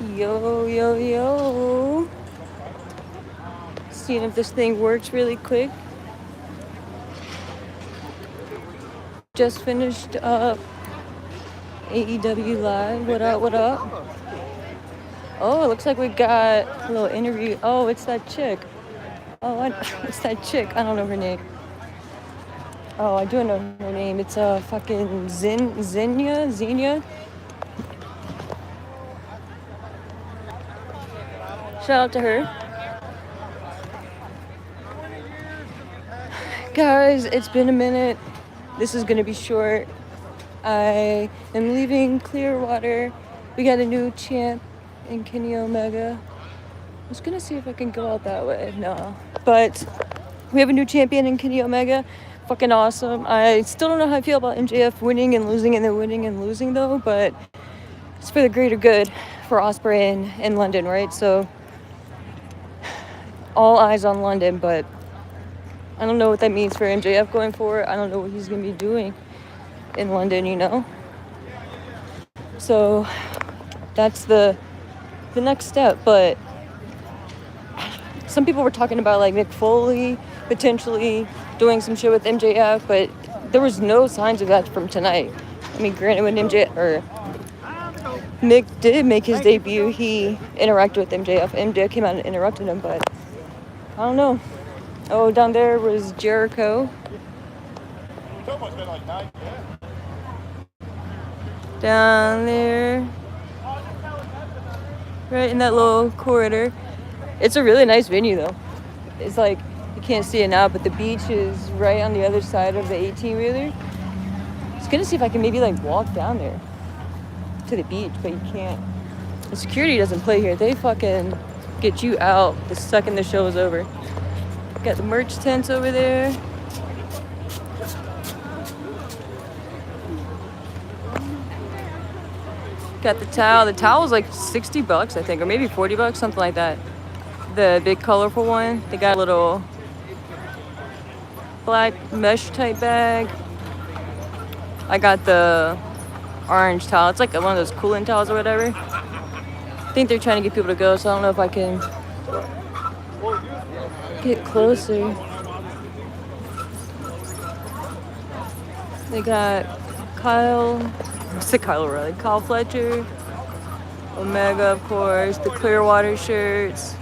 Yo, yo, yo. Seeing if this thing works really quick. Just finished up AEW Live. What up, what up? Oh, it looks like we got a little interview. Oh, it's that chick. Oh, it's that chick. I don't know her name. Oh, I do know her name. It's fucking Xenia. Shout out to her. Guys, it's been a minute. This is gonna be short. I am leaving Clearwater. We got a new champ in Kenny Omega. I was gonna see if I can go out that way. No. But we have a new champion in Kenny Omega. Fucking awesome. I still don't know how I feel about MJF winning and losing and then winning and losing though, but it's for the greater good for Ospreay in London, right? So all eyes on London, but I don't know what that means for MJF going forward. I don't know what he's gonna be doing in London, you know? So that's the next step, but some people were talking about like Mick Foley potentially doing some shit with MJF, but there was no signs of that from tonight. I mean, granted, when Mick did make his debut, he interacted with MJF. MJF came out and interrupted him, but I don't know. Oh, down there was Jericho. Down there, right in that little corridor. It's a really nice venue though. It's like, you can't see it now, but the beach is right on the other side of the 18-wheeler. I was gonna see if I can maybe like walk down there to the beach, but you can't. The security doesn't play here. They fucking get you out the second the show is over. Got the merch tents over there. Got the towel. The towel was like $60, I think, or maybe $40, something like that. The big colorful one. They got a little black mesh type bag. I got the orange towel. It's like one of those cooling towels or whatever. I think they're trying to get people to go, so I don't know if I can get closer. They got Kyle Fletcher, Omega, of course, the Clearwater shirts.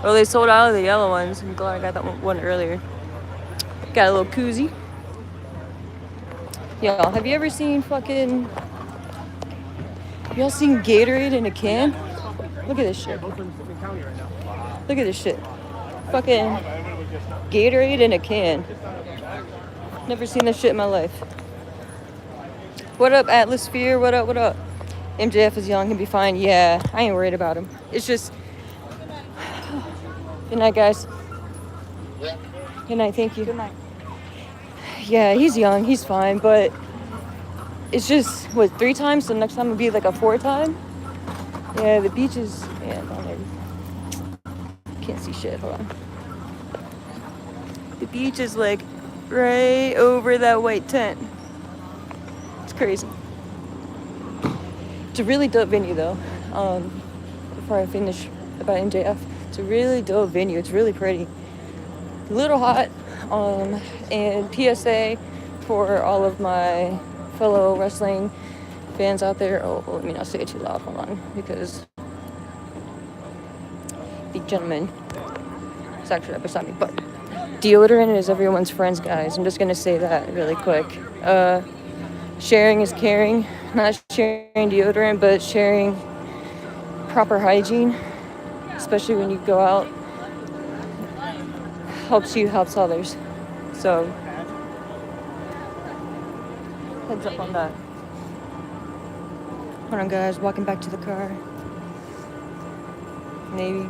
Oh, they sold out of the yellow ones. I'm glad I got that one earlier. Got a little koozie. Y'all, have you ever seen y'all seen Gatorade in a can? Look at this shit. Look at this shit. Fucking Gatorade in a can. Never seen this shit in my life. What up, Atmosphere? What up, what up? MJF is young, he'll be fine. Yeah, I ain't worried about him. It's just... Good night, guys. Good night, thank you. Good night. Yeah, he's young, he's fine, but... It's just, what, 3 times? So next time will be like a 4th time? Yeah, the beach is... Yeah, down there. Can't see shit, hold on. The beach is like right over that white tent. It's crazy. It's a really dope venue though. Before I finish about MJF, it's a really dope venue. It's really pretty. A little hot. And PSA for all of my fellow wrestling fans out there. Oh, let me not say it too loud. Hold on, because the gentleman is actually right beside me. But deodorant is everyone's friends, guys. I'm just gonna say that really quick. Sharing is caring. Not sharing deodorant, but sharing proper hygiene, especially when you go out. Helps you, helps others. So, heads up on that. Hold on, guys. Walking back to the car. Maybe.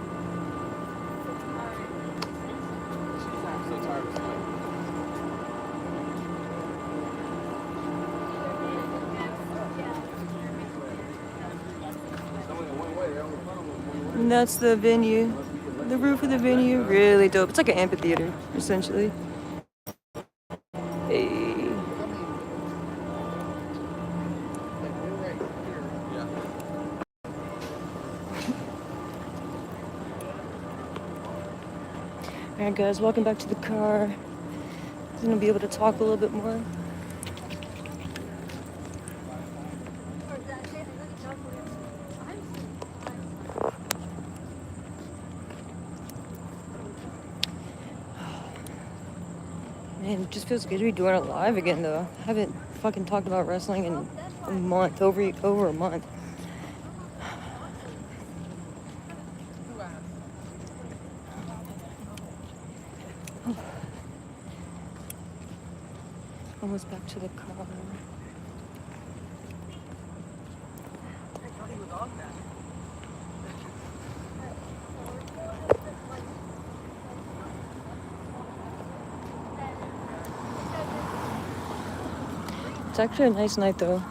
And that's the venue. The roof of the venue, really dope. It's like an amphitheater, essentially. Hey. Alright guys, welcome back to the car. I'm gonna be able to talk a little bit more. Man, it just feels good to be doing it live again though. I haven't fucking talked about wrestling in a month, over a month. Almost back to the car. It's actually a nice night though.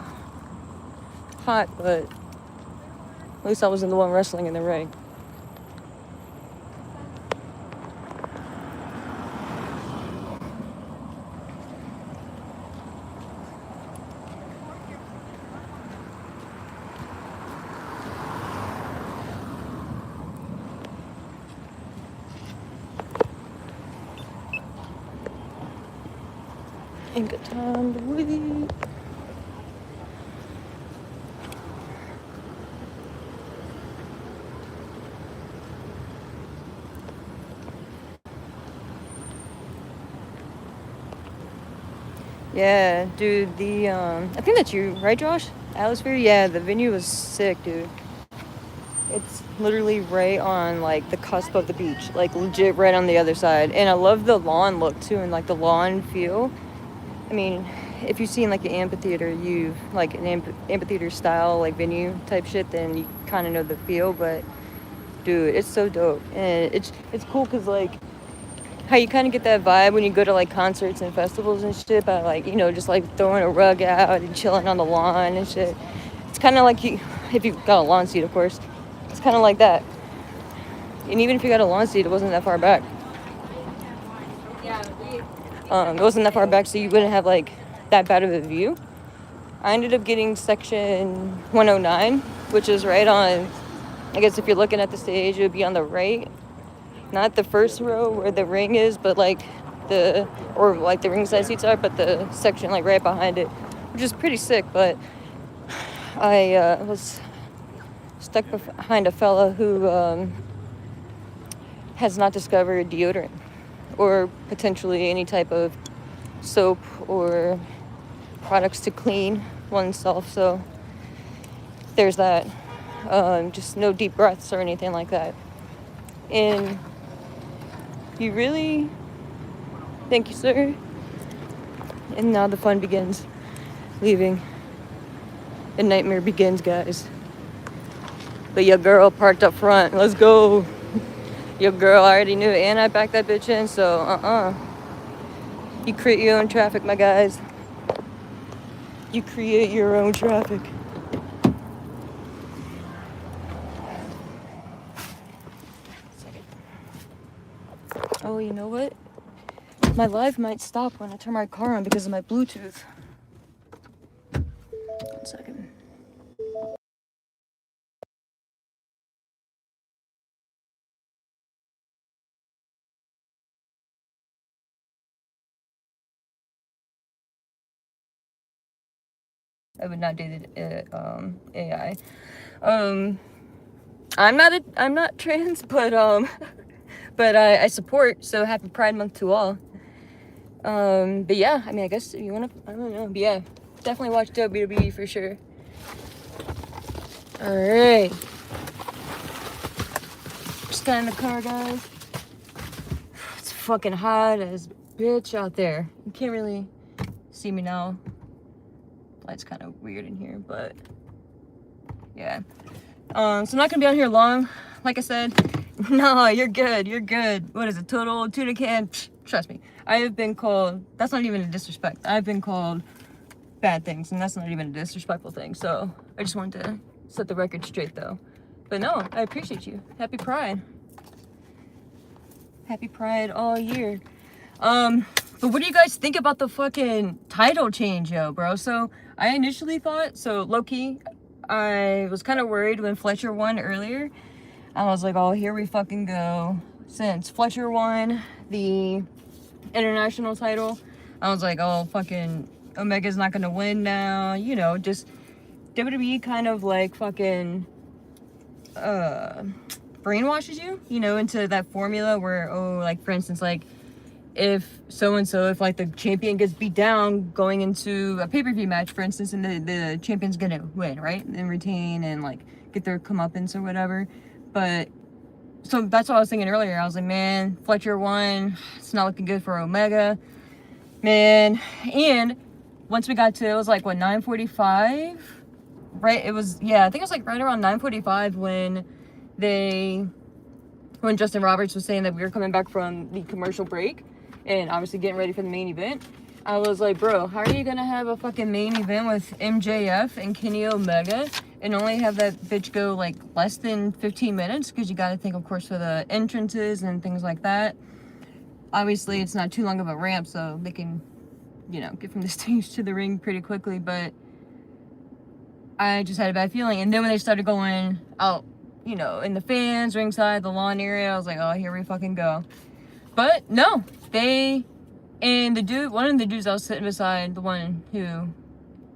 Hot, but at least I wasn't the one wrestling in the ring. Ain't got time to wait. Yeah, dude, I think that's you, right, Josh? Atmosphere? Yeah, the venue was sick, dude. It's literally right on, like, the cusp of the beach. Like, legit right on the other side. And I love the lawn look, too, and, like, the lawn feel. I mean, if you've seen, like, an amphitheater, like, an amphitheater style, like, venue type shit, then you kind of know the feel. But, dude, it's so dope. And it's cool because, like, how you kind of get that vibe when you go to like concerts and festivals and shit by like, you know, just like throwing a rug out and chilling on the lawn and shit. It's kind of like if you've got a lawn seat, of course, it's kind of like that. And even if you got a lawn seat, it wasn't that far back. It wasn't that far back, so you wouldn't have like that bad of a view. I ended up getting section 109, which is right on, I guess if you're looking at the stage, it would be on the right. Not the first row where the ring is, but like the ringside seats are, but the section like right behind it, which is pretty sick. But I was stuck behind a fella who has not discovered deodorant or potentially any type of soap or products to clean oneself. So there's that. Just no deep breaths or anything like that. And you really, thank you, sir. And now the fun begins. Leaving. The nightmare begins, guys. But your girl parked up front. Let's go. Your girl already knew it, and I backed that bitch in, so You create your own traffic, my guys. You create your own traffic. Oh, you know what? My live might stop when I turn my car on because of my Bluetooth. 1 second. I would not do the AI. I'm not trans, but but I support. So happy Pride Month to all. But yeah, I mean, I guess if you wanna, I don't know. But yeah, definitely watch WWE for sure. All right, just got in the car, guys. It's fucking hot as bitch out there. You can't really see me now. Light's kind of weird in here, but yeah. So I'm not gonna be on here long. Like I said, no, you're good. You're good. What is it? Total tuna can. Psh, trust me. I have been called. That's not even a disrespect. I've been called bad things, and that's not even a disrespectful thing. So I just wanted to set the record straight, though. But no, I appreciate you. Happy Pride. Happy Pride all year. But what do you guys think about the fucking title change, yo, bro? So I initially thought, so low-key, I was kind of worried when Fletcher won earlier. I was like, oh, here we fucking go. since Fletcher won the international title. I was like, oh, fucking Omega's not gonna win now. You know, just WWE kind of like fucking brainwashes you, you know, into that formula where, oh, like for instance, like if so-and-so, if like the champion gets beat down going into a pay-per-view match, for instance, and the champion's gonna win, right? And retain and like get their comeuppance or whatever. But so that's what I was thinking earlier. I was like, man, Fletcher won. It's not looking good for Omega. Man. And once we got to, it was like, what, 9:45? Right? It was, yeah, I think it was like right around 9:45 when Justin Roberts was saying that we were coming back from the commercial break and obviously getting ready for the main event. I was like, bro, how are you gonna have a fucking main event with MJF and Kenny Omega and only have that bitch go like less than 15 minutes? Because you gotta think, of course, for the entrances and things like that. Obviously, it's not too long of a ramp, so they can, you know, get from the stage to the ring pretty quickly, but I just had a bad feeling. And then when they started going out, you know, in the fans, ringside, the lawn area, I was like, oh, here we fucking go. But no, and the dude, one of the dudes I was sitting beside, the one who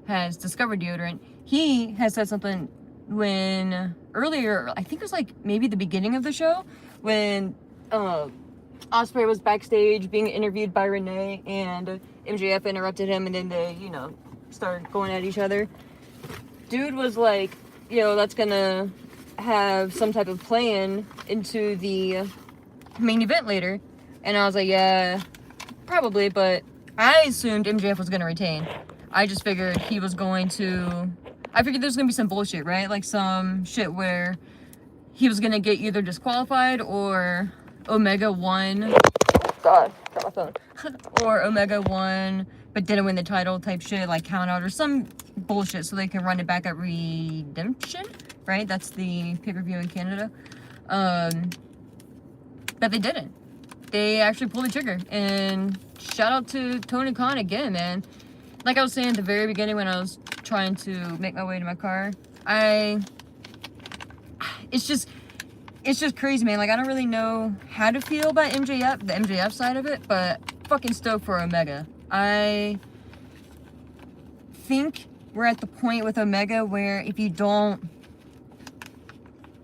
has discovered deodorant, he had said something when earlier, I think it was like maybe the beginning of the show, when Ospreay was backstage being interviewed by Renee and MJF interrupted him and then they, you know, started going at each other. Dude was like, you know, that's gonna have some type of plan into the main event later. And I was like, yeah, probably, but I assumed MJF was gonna retain. I just figured he was going to, I figured there's gonna be some bullshit, right? Like some shit where he was gonna get either disqualified or Omega won. God, got my phone. Or Omega won but didn't win the title type shit, like count out or some bullshit so they can run it back at Redemption, right? That's the pay-per-view in Canada. But they didn't. They actually pulled the trigger. And shout out to Tony Khan again, man. Like I was saying at the very beginning when I was trying to make my way to my car, it's just crazy, man. Like, I don't really know how to feel about MJF, the MJF side of it, but fucking stoked for Omega. I think we're at the point with Omega where if you don't,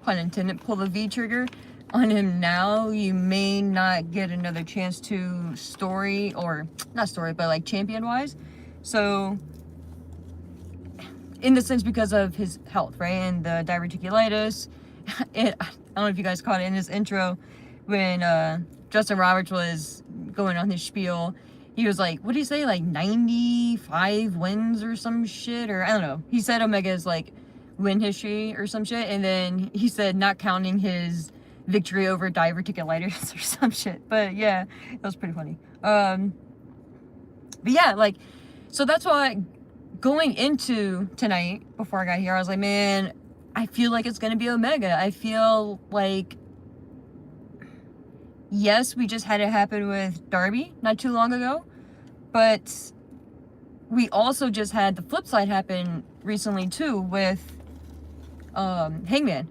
pun intended, pull the V trigger on him now, you may not get another chance to story, or not story, but like champion-wise. So, in the sense because of his health, right, and the diverticulitis. I don't know if you guys caught it in his intro when Justin Roberts was going on his spiel. He was like, what did he say, like 95 wins or some shit, or I don't know. He said Omega's like win history or some shit, and then he said not counting his victory over diverticulitis or some shit. But yeah, that was pretty funny. But yeah, like, so that's why going into tonight, before I got here, I was like, man, I feel like it's going to be Omega. I feel like, yes, we just had it happen with Darby not too long ago, but we also just had the flip side happen recently too with Hangman.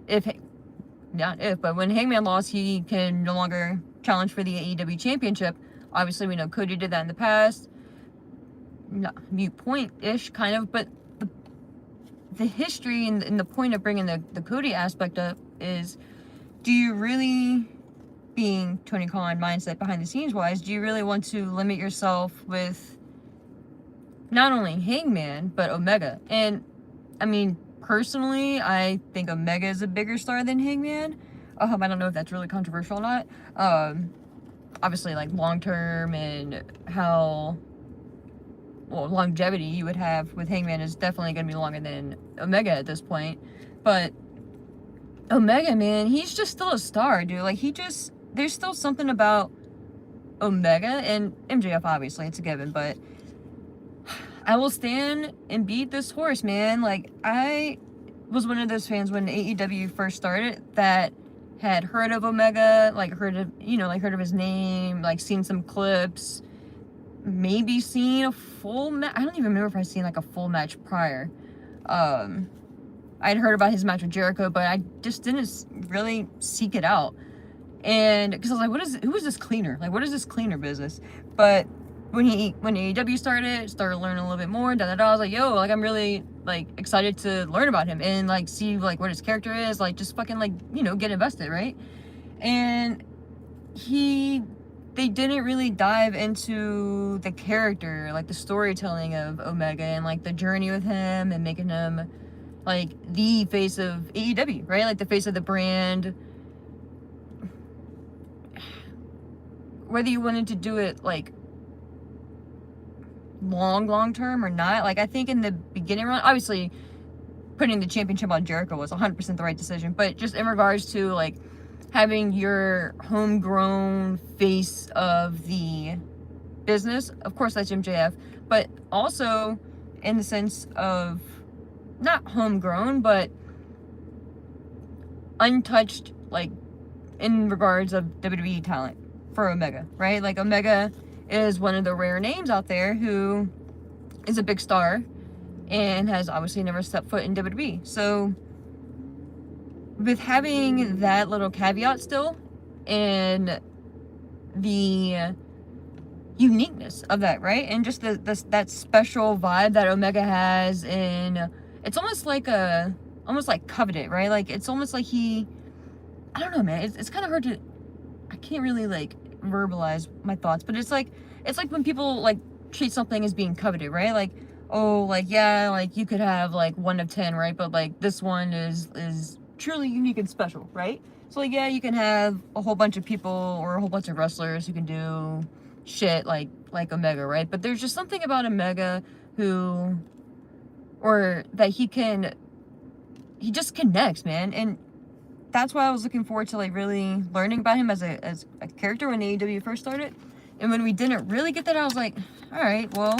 But when Hangman lost, he can no longer challenge for the AEW championship. Obviously, we know Cody did that in the past. Mute point-ish, kind of, but the history and the point of bringing the Cody aspect up is, do you really, being Tony Khan mindset behind the scenes wise, do you really want to limit yourself with not only Hangman, but Omega? And, I mean, personally, I think Omega is a bigger star than Hangman. I don't know if that's really controversial or not. Obviously, like, long-term and how, well, longevity you would have with Hangman is definitely going to be longer than Omega at this point. But Omega, man, he's just still a star, dude. Like, there's still something about Omega and MJF, obviously, it's a given, but I will stand and beat this horse, man. Like, I was one of those fans when AEW first started that had heard of Omega, like, heard of his name, like, seen some clips, maybe seen a full match. I don't even remember if I'd seen like a full match prior. I'd heard about his match with Jericho, but I just didn't really seek it out. And because I was like, who is this cleaner? Like, what is this cleaner business? But when AEW started learning a little bit more, I was like, yo, like I'm really like excited to learn about him and like see like what his character is, like just fucking like, you know, get invested, right? And they didn't really dive into the character, like the storytelling of Omega and like the journey with him and making him like the face of AEW, right? Like the face of the brand. Whether you wanted to do it like long term or not, like I think in the beginning run, obviously putting the championship on Jericho was 100% the right decision, but just in regards to like having your homegrown face of the business, of course that's MJF, but also in the sense of not homegrown, but untouched, like in regards of WWE talent for Omega, right? Like Omega is one of the rare names out there who is a big star and has obviously never stepped foot in WWE. So with having that little caveat still and the uniqueness of that, right? And just that special vibe that Omega has, and it's almost like coveted, right? Like it's almost like I don't know, man. It's kind of hard to, I can't really like verbalize my thoughts, but it's like when people like treat something as being coveted, right? Like, oh, like yeah, like you could have like 1 of 10, right? But like this one is truly unique and special, right? So like yeah, you can have a whole bunch of people or a whole bunch of wrestlers who can do shit like Omega, right? But there's just something about Omega that he just connects, man. And that's why I was looking forward to like really learning about him as a character when AEW first started. And when we didn't really get that, I was like, all right, well,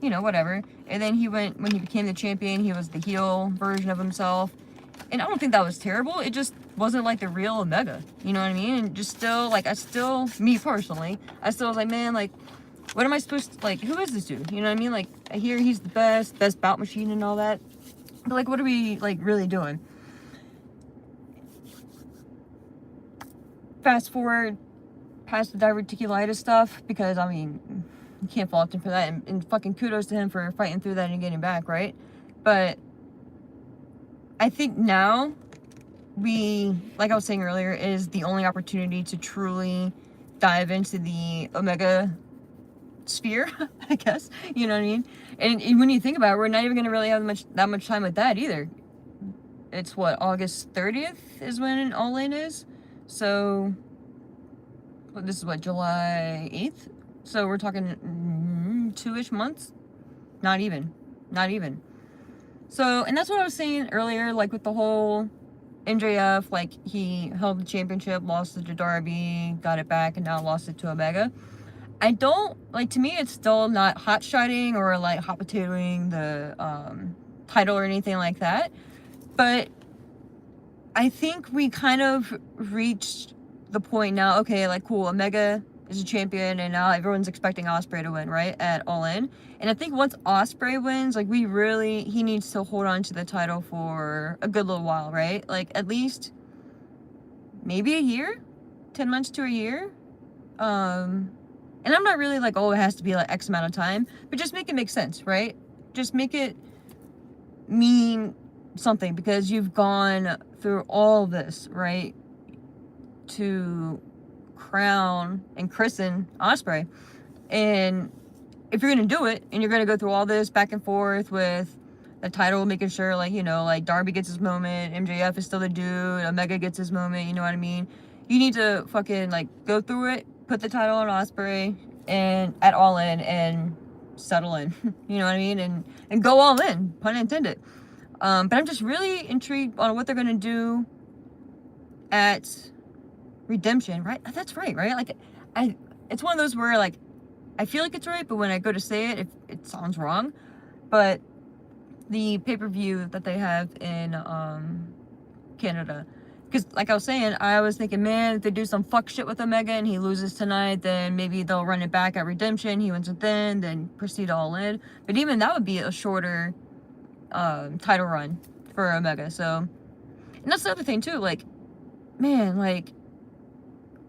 you know, whatever. And then when he became the champion, he was the heel version of himself. And I don't think that was terrible. It just wasn't like the real Omega. You know what I mean? And just still, like, me personally, I still was like, man, like, what am I supposed to, like, who is this dude? You know what I mean? Like, I hear he's the best bout machine and all that. But, like, what are we, like, really doing? Fast forward past the diverticulitis stuff, because, I mean, you can't fault him for that. And fucking kudos to him for fighting through that and getting back, right? But I think now like I was saying earlier, is the only opportunity to truly dive into the Omega sphere, I guess. You know what I mean? And when you think about it, we're not even going to really have that much time with that either. It's what, August 30th is when All In is? So, this is what, July 8th? So we're talking 2-ish months? Not even. So, and that's what I was saying earlier, like with the whole MJF, like he held the championship, lost it to Darby, got it back, and now lost it to Omega. I don't, like, to me, it's still not hot-shotting or like hot potatoing the title or anything like that. But I think we kind of reached the point now, okay, like, cool, Omega is a champion, and now everyone's expecting Ospreay to win, right, at All In. And I think once Ospreay wins, like, he needs to hold on to the title for a good little while, right? Like, at least maybe a year, 10 months to a year. And I'm not really like, oh, it has to be like X amount of time, but just make it make sense, right? Just make it mean something, because you've gone through all this, right, to crown and christen Ospreay. And if you're gonna do it, and you're gonna go through all this back and forth with the title, making sure, like, you know, like Darby gets his moment, MJF is still the dude, Omega gets his moment, you know what I mean? You need to fucking like go through it, put the title on Ospreay and at All In and settle in. You know what I mean? And go all in, pun intended. But I'm just really intrigued on what they're gonna do at Redemption, right? That's right? Like, it's one of those where like I feel like it's right, but when I go to say it, it sounds wrong. But the pay-per-view that they have in Canada, because like I was saying, I was thinking, man, if they do some fuck shit with Omega and he loses tonight, then maybe they'll run it back at Redemption. He wins it then proceed All In. But even that would be a shorter title run for Omega. So, and that's the other thing too. Like, man, like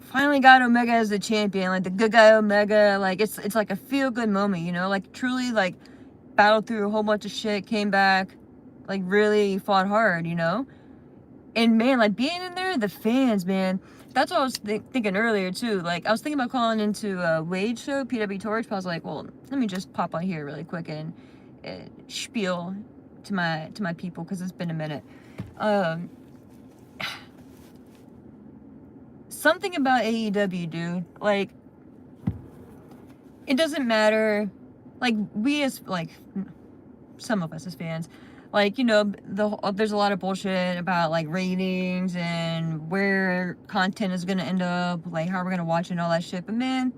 finally got Omega as the champion, like the good guy Omega. Like it's like a feel good moment, you know, like truly like battled through a whole bunch of shit, came back, like really fought hard, you know. And man, like being in there, the fans, man. That's what I was thinking earlier too. Like I was thinking about calling into a Wade show, PW Torch, but I was like, well, let me just pop on here really quick and spiel to my people because it's been a minute. Something about AEW, dude. Like, it doesn't matter. Like, we as, like, some of us as fans, like, you know, there's a lot of bullshit about, like, ratings and where content is gonna end up, like, how we're gonna watch it and all that shit. But, man,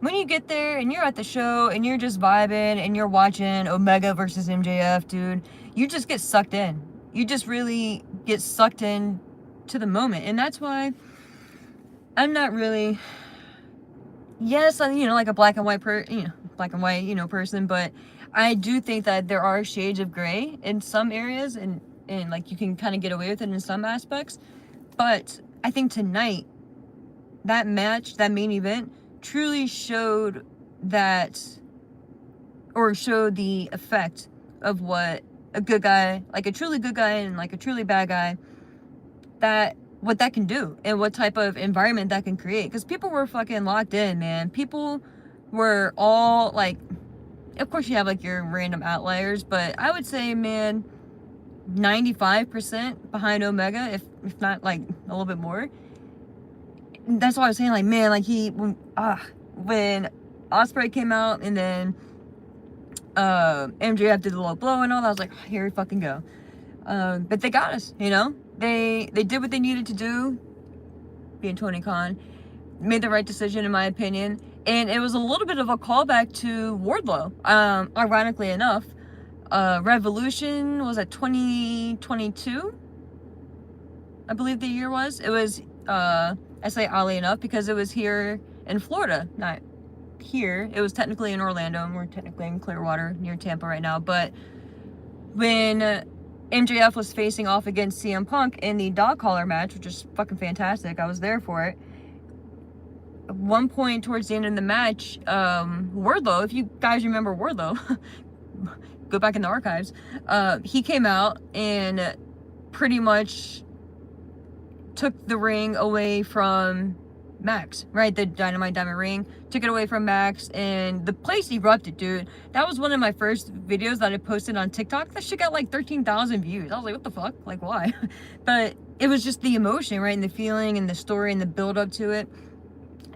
when you get there and you're at the show and you're just vibing and you're watching Omega versus MJF, dude, you just get sucked in. You just really get sucked in to the moment. And that's why I'm not really, yes, I'm, you know, like a black and white person, but I do think that there are shades of gray in some areas and like you can kind of get away with it in some aspects. But I think tonight, that match, that main event, truly showed that, or showed the effect of what a good guy, like a truly good guy and like a truly bad guy, what that can do and what type of environment that can create. Because people were fucking locked in, man. People were all like, of course you have like your random outliers, but I would say, man, 95% behind Omega, if not like a little bit more. That's why I was saying, like, man, like when Ospreay came out and then MJF did the low blow and all that, I was like, here we fucking go. But they got us, you know. They did what they needed to do, being Tony Khan, made the right decision in my opinion, and it was a little bit of a callback to Wardlow. Ironically enough, Revolution was at 2022, I believe the year was. It was, I say oddly enough because it was here in Florida, not here. It was technically in Orlando, and we're technically in Clearwater near Tampa right now. But when MJF was facing off against CM Punk in the dog collar match, which is fucking fantastic. I was there for it. At one point towards the end of the match, Wardlow, if you guys remember Wardlow, go back in the archives, he came out and pretty much took the ring away from Max, right? The Dynamite Diamond ring, took it away from Max, and the place erupted, dude. That was one of my first videos that I posted on TikTok. That shit got like 13,000 views. I was like, what the fuck? Like, why? But it was just the emotion, right? And the feeling and the story and the build up to it.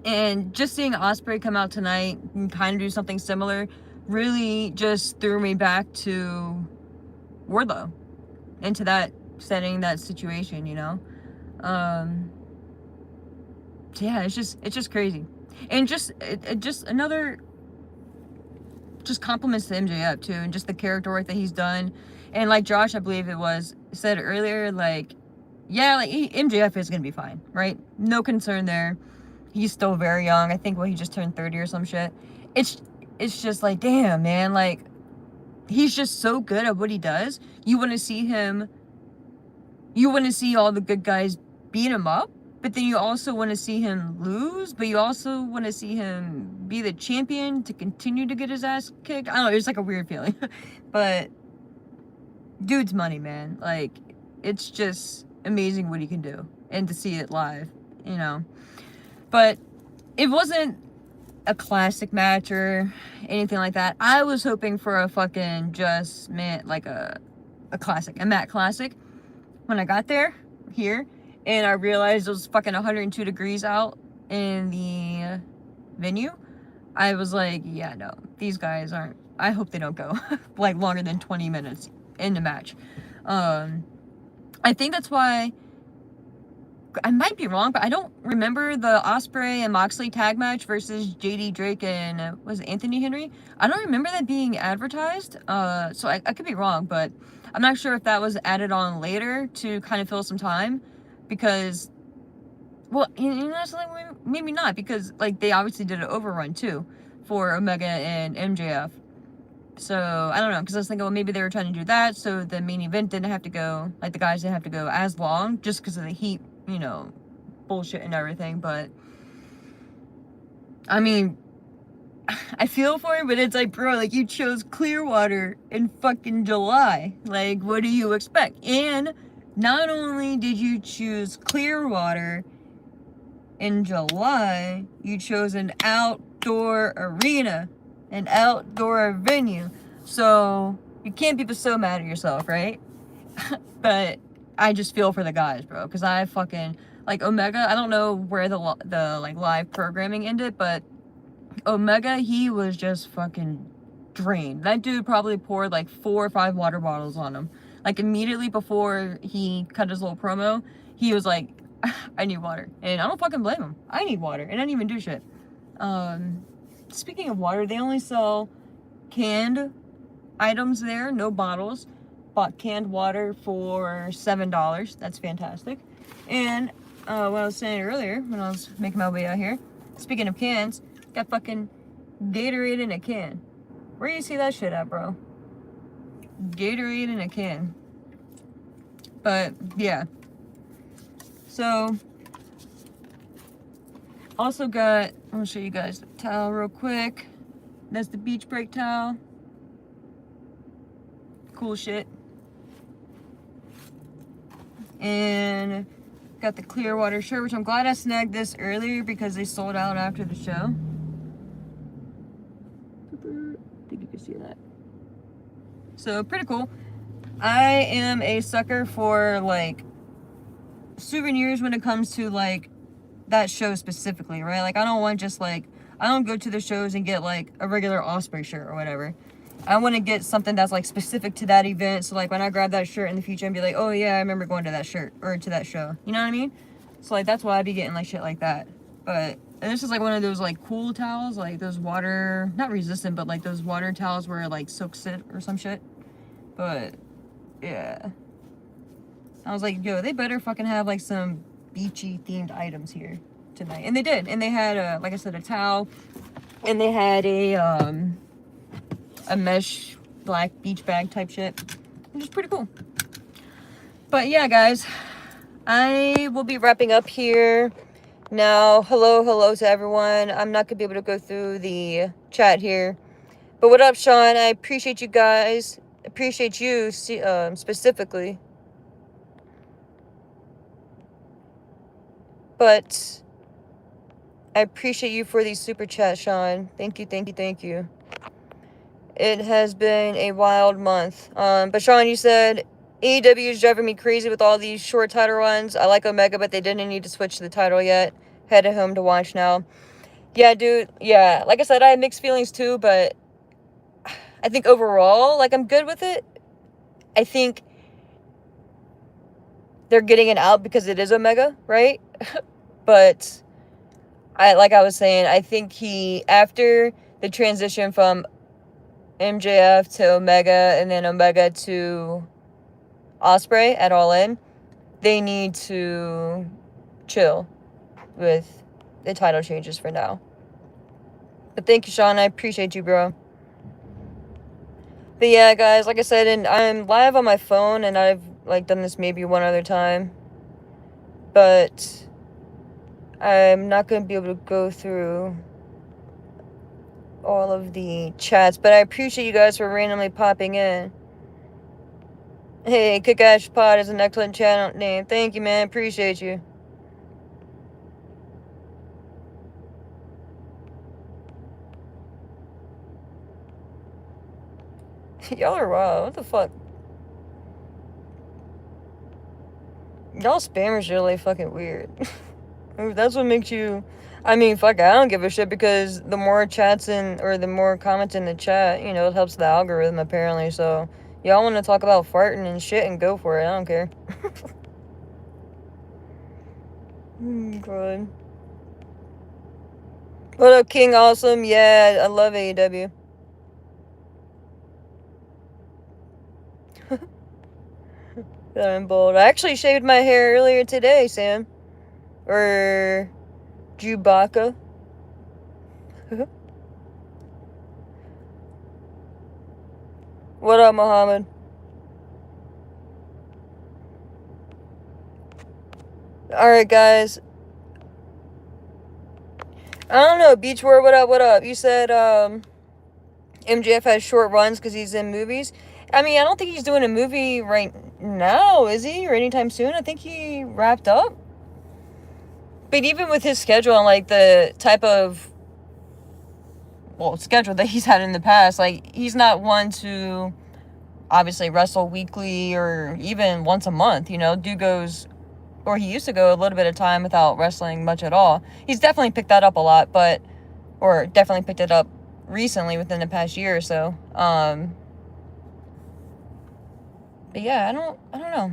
And just seeing Ospreay come out tonight and kind of do something similar really just threw me back to Wardlow, into that setting, that situation, you know? Yeah, it's just crazy. And it just another just compliments to MJF too, and just the character work that he's done. And like Josh, I believe it was, said earlier, like, yeah, like MJF is gonna be fine, right? No concern there. He's still very young. I think he just turned 30 or some shit. It's just like, damn, man, like he's just so good at what he does. You want to see all the good guys beat him up, but then you also want to see him lose, but you also want to see him be the champion to continue to get his ass kicked. I don't know, it's like a weird feeling. But dude's money, man. Like, it's just amazing what he can do. And to see it live, you know. But it wasn't a classic match or anything like that. I was hoping for a fucking just, man, like a classic, a Matt classic. When I got there, here, and I realized it was fucking 102 degrees out in the venue, I was like, yeah, no, these guys aren't, I hope they don't go like longer than 20 minutes in the match. I think that's why, I might be wrong, but I don't remember the Ospreay and Moxley tag match versus JD Drake and, was it Anthony Henry? I don't remember that being advertised, so I could be wrong, but I'm not sure if that was added on later to kind of fill some time. Because, well, maybe not, because, like, they obviously did an overrun, too, for Omega and MJF. So, I don't know, because I was thinking, well, maybe they were trying to do that, so the main event didn't have to go, like, the guys didn't have to go as long, just because of the heat, you know, bullshit and everything, but I mean, I feel for him, but it's like, bro, like, you chose Clearwater in fucking July. Like, what do you expect? And not only did you choose Clearwater in July, you chose an outdoor arena, an outdoor venue. So, you can't be so mad at yourself, right? But I just feel for the guys, bro, because I fucking, like, Omega, I don't know where the like, live programming ended, but Omega, he was just fucking drained. That dude probably poured like 4 or 5 water bottles on him. Like, immediately before he cut his little promo, he was like, I need water. And I don't fucking blame him. I need water. And I didn't even do shit. Speaking of water, they only sell canned items there, no bottles. Bought canned water for $7. That's fantastic. And what I was saying earlier when I was making my way out here, speaking of cans, got fucking Gatorade in a can. Where do you see that shit at, bro? Gatorade in a can. But yeah. So also got, I'm gonna show you guys the towel real quick. That's the beach break towel. Cool shit. And got the Clearwater shirt, which I'm glad I snagged this earlier because they sold out after the show. I think you can see that. So pretty cool. I am a sucker for like souvenirs when it comes to like that show specifically, right? Like, I don't want just like, I don't go to the shows and get like a regular Osprey shirt or whatever. I want to get something that's like specific to that event. So like when I grab that shirt in the future and be like, oh yeah, I remember going to that shirt or to that show. You know what I mean? So like that's why I be getting like shit like that. But and this is like one of those like cool towels, like those water, not resistant, but like those water towels where it like soaks it or some shit. But yeah. I was like, yo, they better fucking have like some beachy themed items here tonight. And they did. And they had like I said, a towel. And they had a mesh black beach bag type shit, which is pretty cool. But yeah, guys, I will be wrapping up here now. Hello to everyone. I'm not gonna be able to go through the chat here, but what up, Sean? I appreciate you guys. Appreciate you specifically. But I appreciate you for these super chats, Sean. Thank you. It has been a wild month. But Sean, you said AEW is driving me crazy with all these short title runs. I like Omega, but they didn't need to switch the title yet. Headed home to watch now. Yeah, dude. Yeah, like I said, I had mixed feelings too, but I think overall, like, I'm good with it. I think they're getting it out because it is Omega, right? But like I was saying, I think after the transition from MJF to Omega and then Omega to Osprey at All In, they need to chill with the title changes for now. But thank you, Sean. I appreciate you, bro. But yeah, guys, like I said, and I'm live on my phone, and I've like done this maybe one other time, but I'm not going to be able to go through all of the chats, but I appreciate you guys for randomly popping in. Hey, Kick-Ass Pod is an excellent channel name. Thank you, man. Appreciate you. Y'all are wild. What the fuck? Y'all spammers are really fucking weird. That's what makes you... I mean, fuck it, I don't give a shit because the more chats or the more comments in the chat, you know, it helps the algorithm apparently, so... Y'all want to talk about farting and shit and go for it. I don't care. God. What up, King Awesome? Yeah, I love AEW. I'm bold. I actually shaved my hair earlier today, Sam. Or Chewbacca. What up, Muhammad? Alright, guys. I don't know. Beachward, what up? What up? You said MJF has short runs because he's in movies. I mean, I don't think he's doing a movie right now, is he? Or anytime soon? I think he wrapped up. But even with his schedule and like the type of schedule that he's had in the past, like he's not one to obviously wrestle weekly or even once a month. You know, dude goes, or he used to go a little bit of time without wrestling much at all. He's definitely picked that up a lot, or definitely picked it up recently within the past year or so. But yeah, I don't know.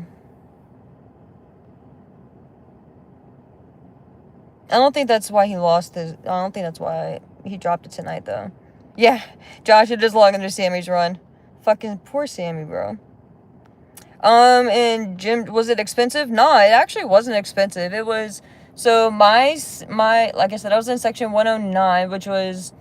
I don't think that's why he lost his. I don't think that's why he dropped it tonight, though. Yeah, Josh, it is long under Sammy's run. Fucking poor Sammy, bro. And Jim, was it expensive? No, it actually wasn't expensive. It was, so my, like I said, I was in section 109, which was,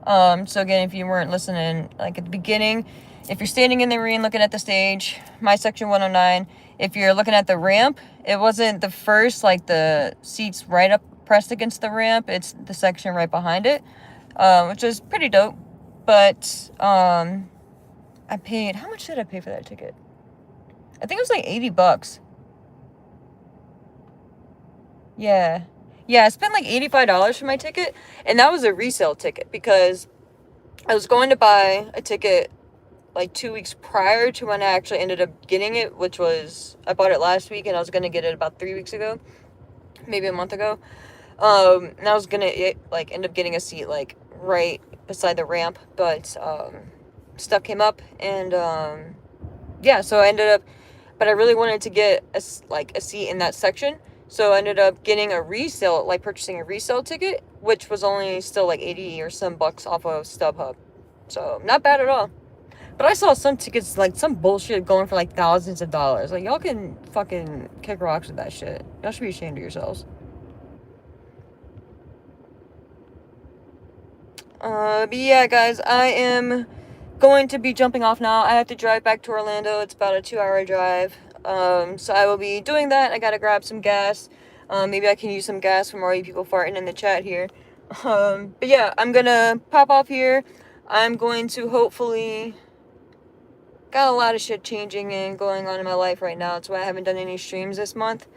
so again, if you weren't listening, like at the beginning, if you're standing in the ring looking at the stage, my section 109, if you're looking at the ramp, it wasn't the first, like the seats right up pressed against the ramp, it's the section right behind it, which is pretty dope. But, I paid, how much did I pay for that ticket? I think it was like $80. Yeah. Yeah, I spent like $85 for my ticket, and that was a resale ticket because I was going to buy a ticket like 2 weeks prior to when I actually ended up getting it, which was, I bought it last week and I was going to get it about 3 weeks ago, maybe a month ago. And I was going to like end up getting a seat like right beside the ramp, but stuff came up and yeah, so I ended up, but I really wanted to get a seat in that section. So I ended up getting a resale, like purchasing a resale ticket, which was only still like 80 or some bucks off of StubHub. So not bad at all. But I saw some tickets, like some bullshit going for like thousands of dollars. Like y'all can fucking kick rocks with that shit. Y'all should be ashamed of yourselves. But yeah, guys, I am going to be jumping off now. I have to drive back to Orlando. It's about a 2-hour drive. So I will be doing that. I gotta grab some gas. Maybe I can use some gas from all you people farting in the chat here. But yeah, I'm gonna pop off here. I'm going to hopefully, got a lot of shit changing and going on in my life right now. That's why I haven't done any streams this month.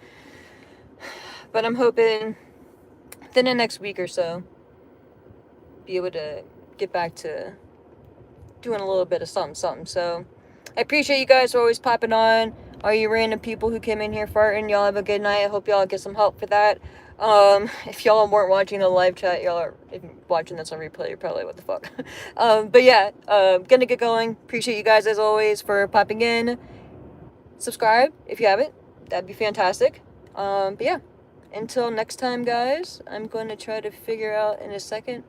But I'm hoping within the next week or so, be able to get back to doing a little bit of something. So I appreciate you guys for always popping on. All you random people who came in here farting, y'all have a good night. I hope y'all get some help for that. If y'all weren't watching the live chat, y'all are watching this on replay, you're probably what the fuck. But yeah, gonna get going. Appreciate you guys as always for popping in. Subscribe if you haven't, that'd be fantastic. But yeah, until next time, guys, I'm going to try to figure out in a second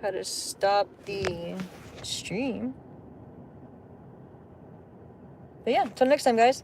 how to stop the stream. But yeah, until next time, guys.